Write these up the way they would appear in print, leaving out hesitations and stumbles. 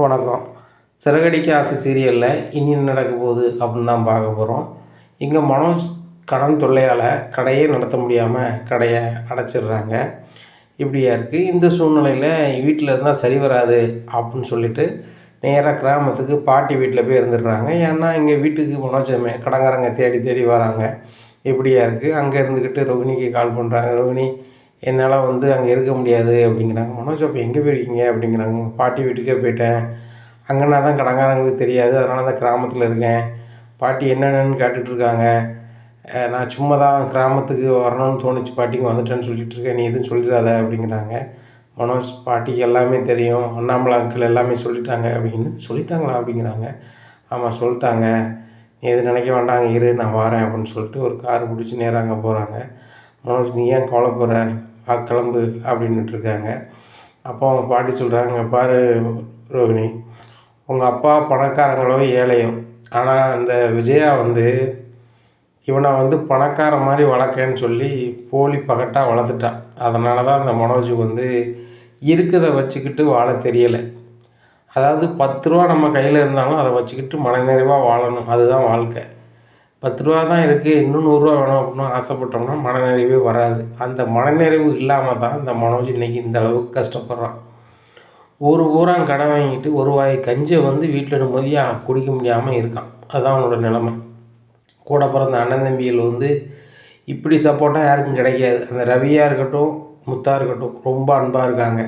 வணக்கம். சிறகடிக்க ஆசை சீரியலில் இனி என்ன நடக்க போகுது அப்படின்னு தான் பார்க்க போகிறோம். இங்கே மனோஜ் கடன் தொல்லையால் கடையே நடத்த முடியாமல் கடையை அடைச்சிடுறாங்க. இப்படியா இருக்குது. இந்த சூழ்நிலையில் வீட்டில் இருந்தால் சரி வராது அப்படின்னு சொல்லிட்டு நேராக கிராமத்துக்கு பாட்டி வீட்டில் போய் இருந்துடுறாங்க. ஏன்னா இங்கே வீட்டுக்கு மனோஜமே கடங்காரங்க தேடி தேடி வராங்க. இப்படியா இருக்குது. அங்கே இருந்துக்கிட்டு ரோகிணிக்கு கால் பண்ணுறாங்க. ரோகிணி என்னால் அங்கே இருக்க முடியாது அப்படிங்கிறாங்க. மனோஜ் அப்போ எங்கே போயிருக்கீங்க அப்படிங்கிறாங்க. பாட்டி வீட்டுக்கே போயிட்டேன். அங்கேனா தான் கடங்காரங்களுக்கு தெரியாது, அதனால தான் கிராமத்தில் இருக்கேன். பாட்டி என்னென்னு கேட்டுட்ருக்காங்க. நான் சும்மா தான் கிராமத்துக்கு வரணும்னு தோணுச்சு, பாட்டிக்கு வந்துட்டேன்னு சொல்லிகிட்ருக்கேன், நீ எதுவும் சொல்லிடாத அப்படிங்கிறாங்க. மனோஜ் பாட்டிக்கு எல்லாமே தெரியும், அண்ணாமலை அங்கிள் எல்லாமே சொல்லிட்டாங்க அப்படின்னு. சொல்லிட்டாங்களா அப்படிங்கிறாங்க. ஆமாம் சொல்லிட்டாங்க, நீ எதுவும் நினைக்க வேண்டாம், இரு நான் வரேன் அப்படின்னு சொல்லிட்டு ஒரு கார் பிடிச்சி நேராக அங்கே போகிறாங்க. மனோஜ் நீ ஏன் கவலைப்படுற, கிளம்பு அப்படின்னுட்டுருக்காங்க. அப்போ அவங்க பாட்டி சொல்கிறாங்க, பாரு ரோகிணி, உங்கள் அப்பா பணக்காரங்களோ ஏழையோ, ஆனால் அந்த விஜயா இவனை பணக்கார மாதிரி வளர்க்கேன்னு சொல்லி போலி பகட்டாக வளர்த்துட்டான். அதனால தான் அந்த மனோஜுக்கு இருக்கிறத வச்சுக்கிட்டு வாழ தெரியலை. அதாவது 10 ரூபா நம்ம கையில் இருந்தாலும் அதை வச்சுக்கிட்டு மனநிறைவாக வாழணும், அதுதான் வாழ்க்கை. 10 ரூபா தான் இருக்குது, இன்னும் 100 ரூபா வேணும் அப்படின்னு ஆசைப்பட்டோம்னா மனநிறைவே வராது. அந்த மனநிறைவு இல்லாமல் தான் இந்த மனோஜ் இன்றைக்கி இந்த அளவுக்கு கஷ்டப்படுறான். ஒரு ஊராக கடன் வாங்கிட்டு ஒரு வாய் கஞ்சியை வீட்டில் நிம்மதியாக குடிக்க முடியாமல் இருக்கான். அதுதான் அவனோட நிலைமை. கூட பிறந்த அண்ணன் தம்பிகள் இப்படி சப்போர்ட்டாக யாருக்கும் கிடைக்காது. அந்த ரவியாக இருக்கட்டும், முத்தாக இருக்கட்டும், ரொம்ப அன்பாக இருக்காங்க.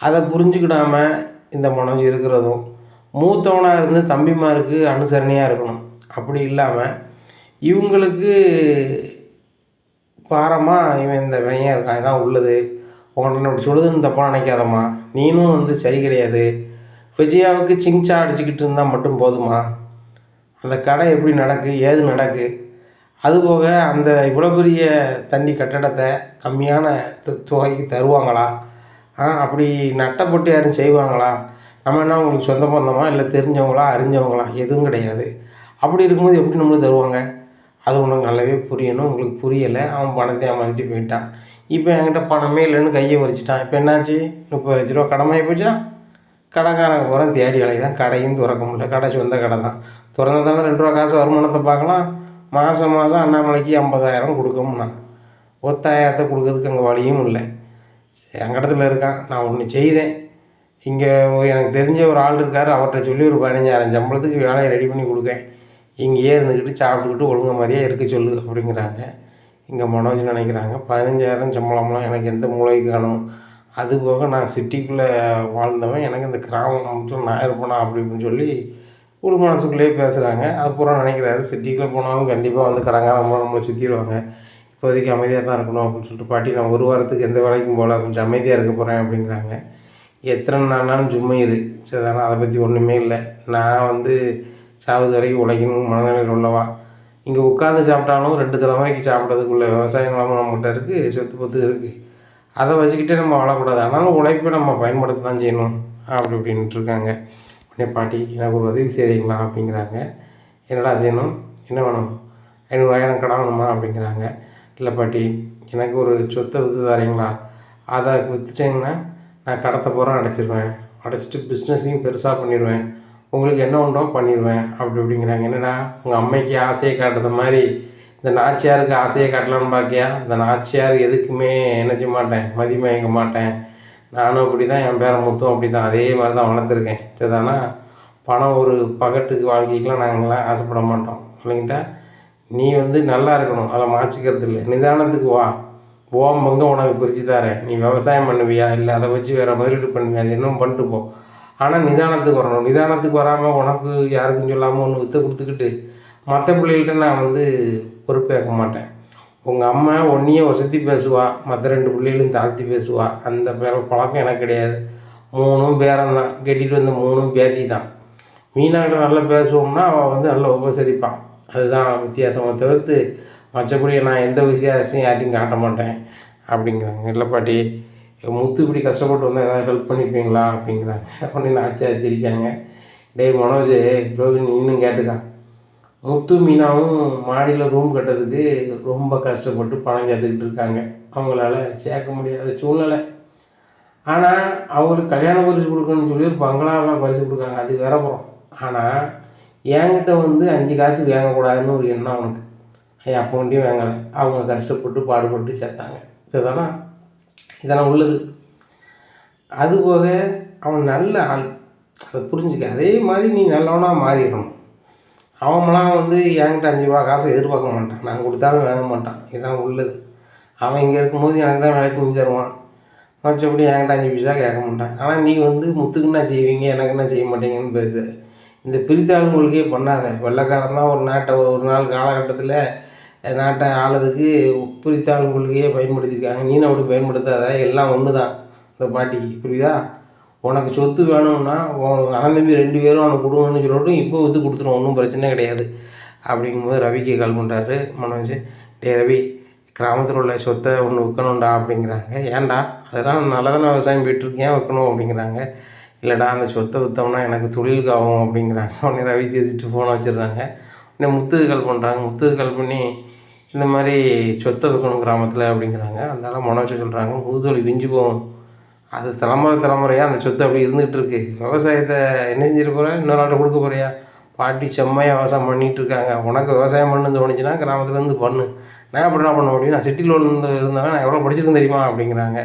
அதை புரிஞ்சுக்கிடாமல் இந்த மனோஜ் இருக்கிறதும், மூத்தவனாக இருந்து தம்பிமாருக்கு அனுசரணையாக இருக்கணும். அப்படி இல்லாமல் இவங்களுக்கு பாரமாக இவன் இந்த பையன் இருக்கான், இதான் உள்ளது, உங்கள்கிட்ட இப்படி சொல்லுதுன்னு தப்பாக நினைக்காதம்மா, நீனும் சரி கிடையாது. விஜயாவுக்கு சிங்சா அடிச்சுக்கிட்டு இருந்தால் மட்டும் போதுமா? அந்த கடை எப்படி நடக்கு, ஏது நடக்கு? அதுபோக அந்த இவ்வளோ பெரிய தண்ணி கட்டடத்தை கம்மியான தொகைக்கு தருவாங்களா? அப்படி நட்டப்பட்டு யாரும் செய்வாங்களா? நம்ம என்ன உங்களுக்கு சொந்த பந்தமா, இல்லை தெரிஞ்சவங்களா, அறிஞ்சவங்களா? எதுவும் கிடையாது. அப்படி இருக்கும்போது எப்படி நம்மளுக்கு தருவாங்க? அது உனக்கு நல்லாவே புரியணும். உங்களுக்கு புரியலை. அவன் பணத்தை ஏமாற்றிட்டு போயிட்டான். இப்போ என்கிட்ட பணமே இல்லைன்னு கையை வரிச்சிட்டான். இப்போ என்னாச்சு? 30 லட்ச ரூபா கடமாகி போச்சா? கடைக்காரங்க பூரா தேடி அலையை தான். கடையும் திறக்க முடியல. கடை சொந்த கடை தான். திறந்ததால 2 ரூபா காசு வருமானத்தை பார்க்கலாம். மாதம் அண்ணாமலைக்கு 50,000 கொடுக்கணும்னா ஒத்தாயிரத்தை கொடுக்கறதுக்கு அங்கே வழியும் இல்லை. சங்கடத்தில் இருக்கான். நான் ஒன்று செய்தேன். இங்கே எனக்கு தெரிஞ்ச ஒரு ஆள் இருக்கார், அவர்கிட்ட சொல்லி ஒரு 15,000 சம்பளத்துக்கு வேலையை ரெடி பண்ணி கொடுக்கேன். இங்கேயே இருந்துக்கிட்டு சாப்பிட்டுக்கிட்டு ஒழுங்கு மாதிரியே இருக்க சொல்லு அப்படிங்கிறாங்க. இங்கே மனோஜ் நினைக்கிறாங்க, 15,000 சம்பளம்லாம் எனக்கு எந்த மூளைக்கு காணும்? அதுபோக நான் சிட்டிக்குள்ளே வாழ்ந்தவன், எனக்கு இந்த கிராமம் மட்டும் நான் இருப்பேனா அப்படி இப்படின்னு சொல்லி ஒரு மனசுக்குள்ளேயே பேசுகிறாங்க. அதுபூரா நினைக்கிறாரு, சிட்டிக்குள்ளே போனாலும் கண்டிப்பாக கடங்காரமாக நம்மளை சுற்றிடுவாங்க, இப்போதைக்கு அமைதியாக தான் இருக்கணும் அப்படின்னு சொல்லிட்டு பாட்டி நான் ஒரு வாரத்துக்கு எந்த வேலைக்கும் போகல, கொஞ்சம் அமைதியாக இருக்க போகிறேன் அப்படிங்கிறாங்க. எத்தனை நாள்னாலும் சும்மா இரு சரி தானே, அதை பற்றி ஒன்றுமே இல்லை. நான் சாவது வரைக்கும் உழைக்கணும் மனநிலையில் உள்ளவா. இங்கே உட்காந்து சாப்பிட்டாலும் 2 தலைமுறைக்கு சாப்பிட்றதுக்குள்ள விவசாய நிலமும் நம்மகிட்ட இருக்குது, சொத்து பத்து இருக்குது. அதை வச்சுக்கிட்டே நம்ம வாழக்கூடாது. ஆனாலும் உழைப்பை நம்ம பயன்படுத்த தான் செய்யணும் அப்படி இப்படின்ட்டு இருக்காங்க. உடனே பாட்டி எனக்கு ஒரு உதவி செய்கிறீங்களா அப்படிங்கிறாங்க. என்னடா செய்யணும், என்ன வேணும்? 500,000 கடன் வேணுமா அப்படிங்கிறாங்க. இல்லை பாட்டி, எனக்கு ஒரு சொத்தை விற்று தரீங்களா? அதை விற்றுட்டிங்கன்னா நான் கடத்தை பூரா அடைச்சிடுவேன், அடைச்சிட்டு பிஸ்னஸையும் பெருசாக பண்ணிடுவேன், உங்களுக்கு என்ன உண்டோ பண்ணிடுவேன் அப்படி இப்படிங்கிறாங்க. என்னடா உங்கள் அம்மைக்கு ஆசையை காட்டுற மாதிரி இந்த நாச்சியாருக்கு ஆசையை காட்டலான்னு பார்க்கியா? இந்த நாச்சியார் எதுக்குமே என்ன செய்ய மாட்டேன், மதிமயங்க மாட்டேன். நானும் அப்படி தான், என் பேரை முத்தும் அப்படி தான், அதே மாதிரி தான் வளர்த்துருக்கேன். சரிதானா? பணம் ஒரு பகட்டுக்கு வாழ்க்கைக்கெலாம் நாங்களாம் ஆசைப்பட மாட்டோம் இல்லைங்கிட்டா. நீ நல்லா இருக்கணும், அதில் மாச்சிக்கிறது இல்லை. நிதானத்துக்கு வா, ஓம் பங்க உனக்கு பிரித்து தரேன். நீ விவசாயம் பண்ணுவியா, இல்லை அதை வச்சு வேறு முதலீடு பண்ணுவியா, அது இன்னும் பண்ணிட்டு போ. ஆனால் நிதானத்துக்கு வரணும். நிதானத்துக்கு வராமல் உனக்கு யாருக்கும் சொல்லாமல் ஒன்று விற்று கொடுத்துக்கிட்டு மற்ற பிள்ளைகள்கிட்ட நான் பொறுப்பேற்க மாட்டேன். உங்கள் அம்மா ஒன்றையே வசதி பேசுவா, மற்ற 2 பிள்ளைகளையும் தாழ்த்தி பேசுவா. அந்த பழக்கம் எனக்கு கிடையாது. 3ம் பேரன் தான், கட்டிட்டு 3ம் பேத்தி தான். மீனாக்கிட்ட நல்லா பேசுவோம்னா அவள் நல்லா உபசரிப்பான். அதுதான் வித்தியாசமாக தவிர்த்து மற்றபடி நான் எந்த வித்தியாசத்தையும் யார்ட்டையும் காட்ட மாட்டேன் அப்படிங்கிறாங்க. இல்லை பாட்டி, முத்து இப்படி கஷ்டப்பட்டு ஏதாவது ஹெல்ப் பண்ணிப்பீங்களா அப்படிங்கிறாங்க. அப்படின்னு ஆச்சரிச்சிருக்காங்க. டேய் மனோஜ், ரோஹிணி இன்னும் கேட்டுக்கா, முத்து மீனாவும் மாடியில் ரூம் கட்டுறதுக்கு ரொம்ப கஷ்டப்பட்டு பணம் சேர்த்துக்கிட்டு இருக்காங்க. அவங்களால சேர்க்க முடியாத சூழ்நிலை. ஆனால் அவங்களுக்கு கல்யாண பரிசு கொடுக்கணும்னு சொல்லி ஒரு பங்களாவாக பரிசு கொடுக்காங்க, அது வேற புறம். ஆனால் என்கிட்ட வந்து 5 காசு வாங்கக்கூடாதுன்னு ஒரு எண்ணம் அவனுக்கு. என் அப்பன்கிட்டையும் வாங்கலை. அவங்க கஷ்டப்பட்டு பாடுபட்டு சேர்த்தாங்க. சரிதானா? இதெல்லாம் உள்ளது. அதுபோக அவன் நல்ல ஆள், அதை புரிஞ்சுக்க. அதே மாதிரி நீ நல்லவனாக மாறிடணும். அவன்லாம் வந்து என்கிட்ட 5 ரூபா காசை எதிர்பார்க்க மாட்டான், நான் கொடுத்தாலும் வாங்க மாட்டான். இதுதான் உள்ளது. அவன் இங்கே இருக்கும்போது எனக்கு தான் வேலை செஞ்சு தருவான், மற்றபடி என்கிட்ட 5 பைசா கேட்க மாட்டான். ஆனால் நீ வந்து முத்துக்குன்னா செய்வீங்க, எனக்குன்னா செய்ய மாட்டீங்கன்னு பேசுத. இந்த பிரித்தாளுங்களுக்கே பண்ணாத. வெள்ளைக்காரன் தான் ஒரு நாட்டை ஒரு நாள் காலகட்டத்தில் நாட்டை ஆளதுக்கு பிரித்தாளுங்களுக்கே பயன்படுத்தியிருக்காங்க. நீனும் அப்படி பயன்படுத்தாத. எல்லாம் ஒன்று தான் இந்த பாட்டிக்கு, புரியுதா? உனக்கு சொத்து வேணும்னா உன் அண்ணன் தம்பி 2 பேரும் அவனுக்கு கொடுங்கன்னு சொல்லட்டும், இப்போ விற்று கொடுத்துரும், ஒன்றும் பிரச்சனை கிடையாது. அப்படிங்கும்போது ரவிக்கு கால் பண்ணுறாரு மனோஜ். டே ரவி, கிராமத்தில் உள்ள சொத்தை ஒன்று விற்கணும்டா அப்படிங்கிறாங்க. ஏன்டா, அதெல்லாம் நல்லா தானே விவசாயம் போயிட்டுருக்கு, ஏன் விற்கணும் அப்படிங்கிறாங்க. இல்லைடா, அந்த சொத்தை விற்றோம்னா எனக்கு தொழிலுக்கு ஆகும் அப்படிங்கிறாங்க. உடனே ரவி தேய்ச்சிட்டு ஃபோனை வச்சிடுறாங்க. உடனே முத்துக்கு கால் பண்ணுறாங்க. முத்துக்கு கால் பண்ணி இந்த மாதிரி சொத்தை விற்கணும் கிராமத்தில் அப்படிங்கிறாங்க. அதனால மனோஜ் சொல்கிறாங்க, முதுதொலி விஞ்சு போகும், அது தலைமுறையாக அந்த சொத்து அப்படி இருந்துகிட்டு இருக்கு. விவசாயத்தை என்ன செஞ்சிட போகிற, இன்னொரு ஆள்கிட்ட கொடுக்க போறியா? பாட்டி செம்மையாக விவசாயம் பண்ணிகிட்டு இருக்காங்க. உனக்கு விவசாயம் பண்ணு தோணுச்சுன்னா கிராமத்துலேருந்து பண்ணு. நான் எப்படிடா பண்ண முடியும்? நான் சிட்டியில் இருந்தவன், நான் எவ்வளோ படிச்சிருக்கேன் தெரியுமா அப்படிங்கிறாங்க.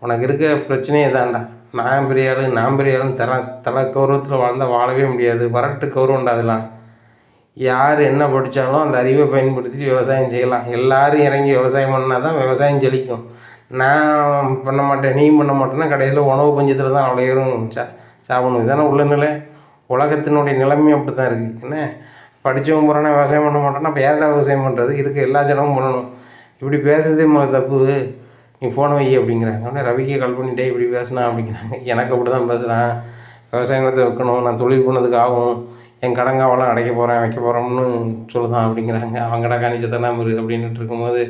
உனக்கு இருக்க பிரச்சனையே தான்டா. நான் பெரிய ஆளுன்னு தலை கௌரவத்தில் வாழ்ந்தால் வாழவே முடியாது. வரட்டு கௌரவம்டா அதெல்லாம். யார் என்ன படித்தாலும் அந்த அறிவை பயன்படுத்தி விவசாயம் செய்யலாம். எல்லோரும் இறங்கி விவசாயம் பண்ணால் தான் விவசாயம் செழிக்கும். நான் பண்ண மாட்டேன், நீ பண்ண மாட்டேன்னா கடைசியில் உணவு பஞ்சத்தில் தான் அவ்வளோ ஏறும் சாப்பிடணும். இதானே உள்ள நிலை. உலகத்தினுடைய நிலைமை அப்படி தான் இருக்குது. என்ன, படித்தவன் போகிறானா விவசாயம் பண்ண மாட்டேன்னா அப்போ யாரா விவசாயம் பண்ணுறது? இருக்க எல்லா ஜனமும் பண்ணணும். இப்படி பேசுறதே முதல்ல தப்பு, நீ ஃபோனை வை அப்படிங்கிறாங்க. உடனே ரவிக்கே கால் பண்ணிட்டே இப்படி பேசினா அப்படிங்கிறாங்க. எனக்கு அப்படி தான் பேசுகிறான், விவசாயத்தை வைக்கணும், நான் தொழில் பண்ணதுக்கு ஆகும், என் கடங்காவெல்லாம் அடைக்க போகிறேன் வைக்க போகிறோம்னு சொல்லுதான் அப்படிங்கிறாங்க. அவங்க கடை காணிச்சதான் இரு அப்படின்ட்டு இருக்கும்போது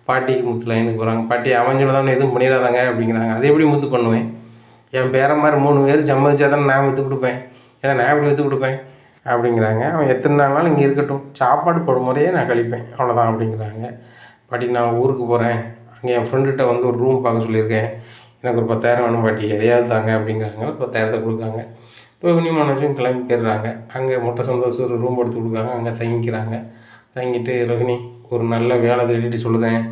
பாட்டிக்கு முத்து லைனுக்கு போகிறாங்க. பாட்டி, அவன் சொல்லுதான் எதுவும் பண்ணிடாதாங்க அப்படிங்கிறாங்க. அது எப்படி முத்து பண்ணுவேன்? என் பேரை மாதிரி 3 பேர் சம்மதிச்சா தானே நான் விற்று கொடுப்பேன், ஏன்னா நான் எப்படி விற்று கொடுப்பேன் அப்படிங்கிறாங்க. அவன் எத்தனை நாள்னாலும் இங்கே இருக்கட்டும், சாப்பாடு முறையே நான் கழிப்பேன், அவ்வளோதான் அப்படிங்கிறாங்க. பாட்டி, நான் ஊருக்கு போகிறேன், அங்கே என் ஃப்ரெண்டுகிட்ட வந்து ஒரு ரூம் பார்க்க சொல்லியிருக்கேன், எனக்கு ஒரு 10,000 வேணும் பாட்டி, எதையாவது தாங்க அப்படிங்கிறாங்க. ஒரு 10,000 கொடுக்காங்க. ரோஹிணி மனோஜும் கிளம்பி போயிடுறாங்க. அங்கே மொட்டை சந்தோஷம் ஒரு ரூம் எடுத்து கொடுக்காங்க. அங்கே தங்கிக்கிறாங்க. தங்கிட்டு, ரோஹிணி ஒரு நல்ல வேலை தேடிட்டு சொல்லுதேன்,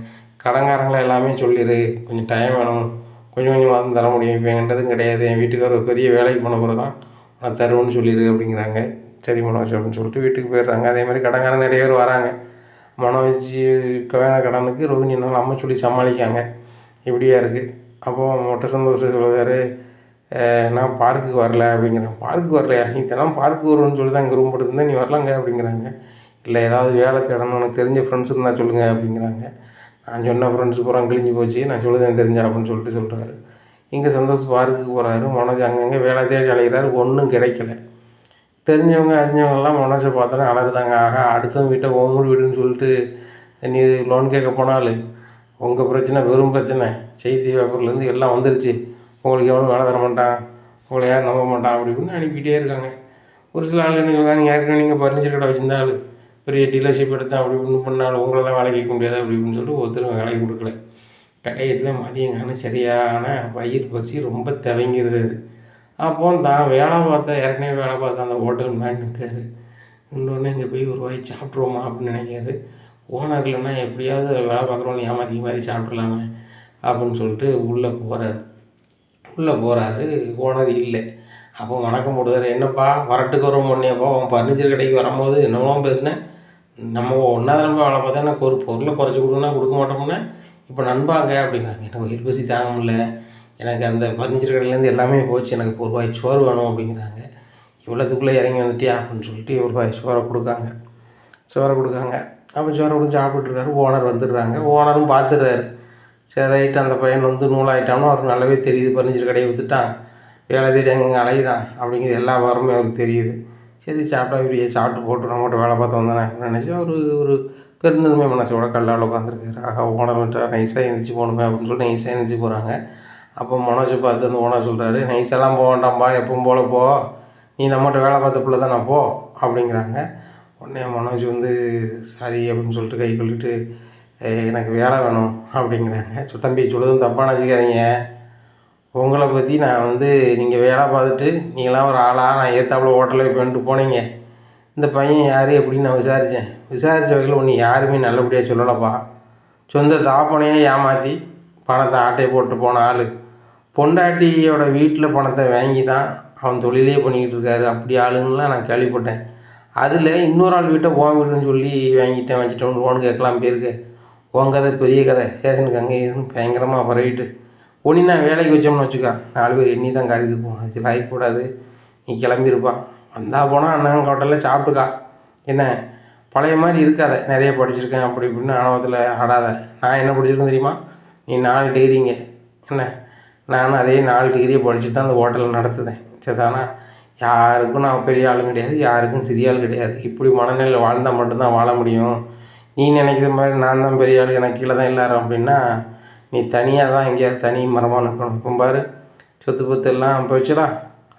கடங்காரங்களை எல்லாமே சொல்லிடு, கொஞ்சம் டைம் வேணும், கொஞ்சம் கொஞ்சமாக தான் தர முடியும், இப்போ என்கிட்டதும் கிடையாது, என் வீட்டுக்காரர் ஒரு பெரிய வேலைக்கு போன பிறகு தான் நான் தருவேன்னு சொல்லிடு அப்படிங்கிறாங்க. சரி மனோஜ் அப்படின்னு சொல்லிட்டு வீட்டுக்கு போயிடுறாங்க. அதே மாதிரி கடங்காரன் நிறைய பேர் வராங்க. மனோஜ் கடனுக்கு ரோஹிணினால் அம்மா சொல்லி சமாளிக்காங்க. இப்படியா இருக்குது. அப்போது மொட்டை சந்தோஷம் சொல்லுவார், நான் பார்க்குக்கு வரல அப்படிங்கிறேன். பார்க்குக்கு வரலையா? நீ தினம் பார்க்கு வருவேன்னு சொல்லி தான் இங்கே ரூம் எடுத்துருந்தேன், நீ வரலங்க அப்படிங்கிறாங்க. இல்லை, ஏதாவது வேலை தேடணும், எனக்கு தெரிஞ்ச ஃப்ரெண்ட்ஸ் இருந்தால் சொல்லுங்கள் அப்படிங்கிறாங்க. நான் சொன்ன ஃப்ரெண்ட்ஸு பூரா கிழிஞ்சு போச்சு, நான் சொல்லுதேன் தெரிஞ்சா அப்படின்னு சொல்கிறாரு. இங்கே சந்தோஷ் பார்க்குக்கு போகிறாரு. மனோஜ் அங்கங்கே வேலை தேடி அழைக்கிறாரு, ஒன்றும் கிடைக்கல. தெரிஞ்சவங்க அறிஞ்சவங்கெல்லாம் மனோஜை பார்த்தோன்னே அழகுதாங்க. ஆகா, அடுத்தவங்க வீட்டை ஒவ்வொரு வீடுன்னு சொல்லிட்டு நீ லோன் கேட்க போனாலும் உங்கள் பிரச்சனை வெறும் பிரச்சனை, செய்தி பேப்பர்லேருந்து எல்லாம் வந்துருச்சு, உங்களுக்கு எவனும் வேலை தர மாட்டான், உங்களை யாரும் நம்ப மாட்டான் அப்படி இப்படின்னு அனுப்பிக்கிட்டே இருக்காங்க. ஒரு சில ஆள் என்ன சொல்லுவாங்க, ஏற்கனவே நீங்கள் ஃபர்னிச்சர் கடை வச்சுருந்தாலும் பெரிய டீலர்ஷிப் எடுத்தால் அப்படி இப்படின்னு பண்ணாலும் உங்களெல்லாம் வேலை கேட்க முடியாது அப்படி இப்படின்னு சொல்லிட்டு ஒருத்தரும் வேலைக்கு கொடுக்கல. கடைசியில் மதியங்கான சரியான வயிறு பசி ரொம்ப தவங்கிடுது. அப்போ தான் ஏற்கனவே வேலை பார்த்த அந்த ஹோட்டல் மேன் நிற்காரு. இன்னொன்று இங்கே போய் ஒரு வாய் சாப்பிட்ருவோமா அப்படின்னு நினைக்காரு. ஓனர் இல்லைன்னா எப்படியாவது வேலை பார்க்குறவங்க ஏமாற்றி மாதிரி சாப்பிட்றலாமே அப்படின்னு சொல்லிட்டு உள்ளே போகிறாரு. ஓனர் இல்லை. அப்போ வணக்கம் போடுவார். என்னப்பா வரட்டுக்கு வரும் முன்னேப்பா, உன் ஃபர்னிச்சர் கடைக்கு வரும்போது என்னமோ பேசினேன், நம்ம ஒன்றா நம்ப வேலை பார்த்தா எனக்கு ஒரு பொருளை குறைச்சி கொடுக்கணும்னா கொடுக்க மாட்டோம்னா, இப்போ நண்பாங்க அப்படிங்கிறாங்க. எனக்கு வயிறு பசி தாங்க முடியல, எனக்கு அந்த ஃபர்னிச்சர் கடையிலேருந்து எல்லாமே போச்சு, எனக்கு ஒரு ரூபாய் சோறு வேணும் அப்படிங்கிறாங்க. இவ்வளோத்துக்குள்ளே இறங்கி வந்துட்டியா அப்படின்னு சொல்லிட்டு ஒரு ரூபாய் சோறை கொடுக்காங்க. அப்போ சோறை கொடுத்து சாப்பிட்டுருக்காரு. ஓனர் வந்துடுறாங்க. ஓனரும் பார்த்துடுறாரு. சரி ரைட்டு, அந்த பையன் வந்து நூலாயிட்டானோ அவருக்கு நல்லாவே தெரியுது, ஃபர்னிச்சர் கடையை விற்றுட்டான், வேலை தேடி அங்கங்கே அலையுதான் அப்படிங்கிறது எல்லா வாரமே அவருக்கு தெரியுது. சரி சாப்பிட்டா இப்படியே சாப்பிட்டு போட்டு நம்மகிட்ட வேலை பார்த்து வந்தானே நினச்சி ஒரு பெருந்தன்மை மனசோட கல்லால் உட்காந்துருக்காரு. ஆகா, ஓனர் வந்துட்டா, நைஸாக எழுந்திரிச்சி போகணுமே அப்படின்னு சொல்லிட்டு நைஸாக எழுந்திரிச்சி போகிறாங்க. அப்போ மனோஜை பார்த்து அந்த ஓனர் சொல்கிறாரு, நைஸெல்லாம் போக வேண்டாம்ப்பா, எப்பவும் போல் போ, நீ நம்மகிட்ட வேலை பார்த்த பிள்ளை தானே போ அப்படிங்கிறாங்க. உடனே மனோஜ் வந்து சாரி அப்படின்னு சொல்லிட்டு கை கொள்ளிட்டு, எனக்கு வேலை வேணும் அப்படிங்கிறாங்க. தம்பி சொல்லுதும் தப்பாக நினச்சிக்காதீங்க, உங்களை பற்றி நான் வந்து நீங்கள் வேலை பார்த்துட்டு நீங்களாம் ஒரு ஆளா நான் ஏத்தாப்புல ஹோட்டலில் போயிட்டு போனீங்க. இந்த பையன் யார் எப்படின்னு நான் விசாரித்தேன். விசாரித்த வகையில் ஒன்று யாருமே நல்லபடியாக சொல்லலப்பா. சொந்த தாப்பனையே ஏமாற்றி பணத்தை ஆட்டையை போட்டு போன ஆள். பொண்டாட்டியோட வீட்டில் பணத்தை வாங்கி தான் அவன் தொழிலே பண்ணிக்கிட்டு இருக்காரு. அப்படி ஆளுங்களாம் நான் கேள்விப்பட்டேன். அதில் இன்னொரு ஆள் வீட்டை உன் வீடுன்னு சொல்லி வாங்கிட்டேன் வச்சுட்டோன்னு லோன் கேட்கலாம் போயிருக்கு. உன் கதை பெரிய கதை ஸ்டேஷனுக்கு அங்கே இதுன்னு பயங்கரமாக பரவிட்டு ஒன்றி நான் வேலைக்கு வச்சோம்னு வச்சுக்கா 4 பேர் எண்ணி தான் காரிட்டு போவோம். அது ஆகிக்கூடாது. நீ கிளம்பியிருப்பா வந்தால் போனால் அண்ணன் ஹோட்டலில் சாப்பிட்டுக்கா. என்ன பழைய மாதிரி இருக்காத. நிறைய படிச்சிருக்கேன் அப்படி இப்படின்னு ஆணவத்தில் ஆடாத. நான் என்ன படிச்சிருக்கேன் தெரியுமா? நீ 4 டிகிரிங்க. என்ன நானும் அதே 4 டிகிரியை படிச்சுட்டு தான் அந்த ஹோட்டலில் நடத்துதேன். சரிதானா? யாருக்கும் நான் பெரிய ஆளும் கிடையாது, யாருக்கும் சிறிய ஆள் கிடையாது. இப்படி மனநிலையில் வாழ்ந்தால் மட்டும்தான் வாழ முடியும். நீ நினைக்கிற மாதிரி நான் தான் பெரிய ஆள், எனக்கு கீழே தான் எல்லாரும் அப்படின்னா நீ தனியாக தான் எங்கேயாவது தனி மரமாக நிற்கணும். இப்போ பாரு சொத்து பத்து எல்லாம் போச்சுடா.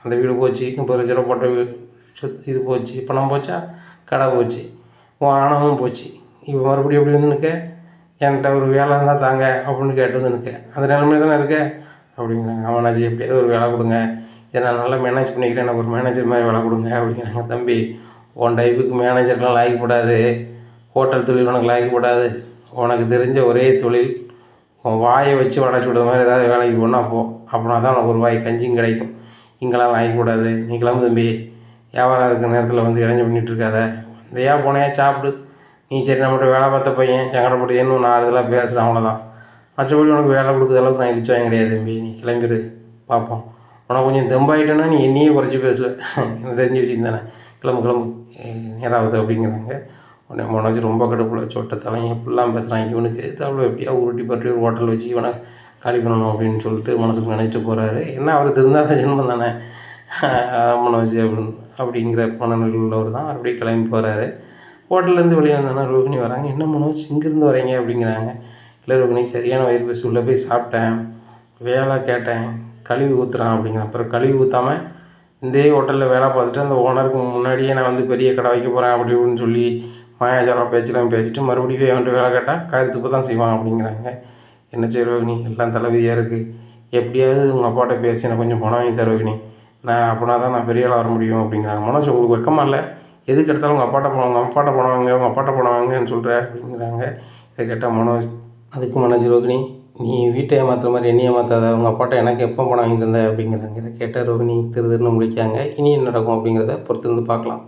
அந்த வீடு போச்சு, 30 லட்ச ரூபா போட்ட வீடு சொத்து இது போச்சு, பணம் போச்சா, கடை போச்சு, உன் ஆணவமும் போச்சு. இப்போ மறுபடியும் எப்படி வந்து நிற்க? என்கிட்ட ஒரு வேலை இருந்தால் தாங்க அப்படின்னு கேட்டு வந்து நிற்க. அந்த நிலைமையில தானே இருக்க அப்படிங்கிறாங்க. அவனாச்சு எப்படியாவது ஒரு வேலை கொடுங்க, இதை நான் நல்லா மேனேஜ் பண்ணிக்கிறேன், எனக்கு ஒரு மேனேஜர் மாதிரி வேலை கொடுங்க அப்படிங்கிறாங்க. தம்பி உன் டைப்புக்கு மேனேஜர்லாம் லாய்க்கப்படாது, ஹோட்டல் தொழில் உனக்கு லாய்க்கப்படாது. உனக்கு தெரிஞ்ச ஒரே தொழில் உன் வாயை வச்சு வடைச்சி விடுற மாதிரி ஏதாவது வேலைக்கு போனால் போ. அப்படின்னா தான் உனக்கு ஒரு வாய் கஞ்சியும் கிடைக்கும். இங்கெல்லாம் வாங்கிக்கூடாது. நீ கிளம்பு தம்பி. வியாபாரம் இருக்கிற நேரத்தில் வந்து இடைஞ்சு பண்ணிகிட்ருக்காத. வந்தையா போனையா சாப்பிடு. நீ சரி நம்மகிட்ட வேலை பார்த்த பையன் சங்கடப்பட்டுன்னு நான் இதெல்லாம் பேசுகிறேன், அவ்வளோதான். மற்றபடி உனக்கு வேலை கொடுக்குற அளவுக்கு நான் இழிச்சு வாங்க கிடையாது தம்பி. நீ கிளம்பிடு பார்ப்போம். உனக்கு கொஞ்சம் தெம்பாயிட்டேன்னா நீ என்னையே குறைச்சி பேசுவேன். எனக்கு தெரிஞ்ச விஷயம் தானே. கிளம்பு நேராகுது அப்படிங்கிறாங்க. உடனே மனோஜ் ரொம்ப கடுப்பில் சொட்ட தலைங்க இப்படிலாம் பேசுகிறாங்க. இவனுக்கு எதாவது எப்படியா உருட்டி பற்றி ஒரு ஹோட்டல் வச்சு இவனை காலி பண்ணணும் அப்படின்னு சொல்லிட்டு மனசுக்கு நினைச்சிட்டு போகிறாரு. என்ன அவர் திருந்தாத ஜென்மம் தானே மனோஜ் அப்படிங்கிற மனநிலையில் உள்ளவர் தான். அப்படியே கிளம்பி போகிறாரு. ஹோட்டல்லேருந்து வெளியே வந்தோன்னா ரோகிணி வராங்க. என்ன மனோஜ் இங்கேருந்து வரீங்க அப்படிங்கிறாங்க. இல்லை ரோகிணி சரியான வயிறு பசி உள்ளே போய் சாப்பிட்டேன், வேலை கேட்டேன், கழுவி ஊற்றுறான் அப்படிங்கிறேன். அப்புறம் கழுவி ஊற்றாமல் இந்த ஹோட்டலில் வேலை பார்த்துட்டு அந்த ஓனருக்கு முன்னாடியே நான் வந்து பெரிய கடை வைக்க போகிறேன் அப்படி இப்படின்னு சொல்லி மாயாஜாலம் பேச்செல்லாம் பேசிட்டு மறுபடியும் அவன்கிட்ட வேலை கேட்டால் கருத்துப்பு தான் செய்வான் அப்படிங்கிறாங்க. என்ன செய்ய ரோகிணி, எல்லாம் தலைவிதியாக இருக்குது. எப்படியாவது உங்கள் அப்பாட்ட பேசி எனக்கு கொஞ்சம் பணம் வாங்கி தர ரோகிணி, நான் அப்படின்னா தான் நான் பெரிய ஆளாக வர முடியும் அப்படிங்கிறாங்க. மனோஜ் உங்களுக்கு வெக்கமா இல்லை? எதுக்கு எடுத்தாலும் உங்கள் அப்பாட்ட பணம் வாங்கன்னு சொல்கிற அப்படிங்கிறாங்க. இதை கேட்டால் மனோஜ் அதுக்கு மனோஜ் ரோகிணி நீ வீட்டை ஏமாத்துற மாதிரி என்னையை ஏமாத்தாத, உங்கள் அப்பாட்ட எனக்கு எப்போ பணம் வாங்கி தந்த அப்படிங்கிறாங்க. இதை கேட்டால் ரோகிணி திருன்னு முடிக்காங்க. இனி என்ன நடக்கும் அப்படிங்கிறத பொறுத்திருந்து பார்க்கலாம்.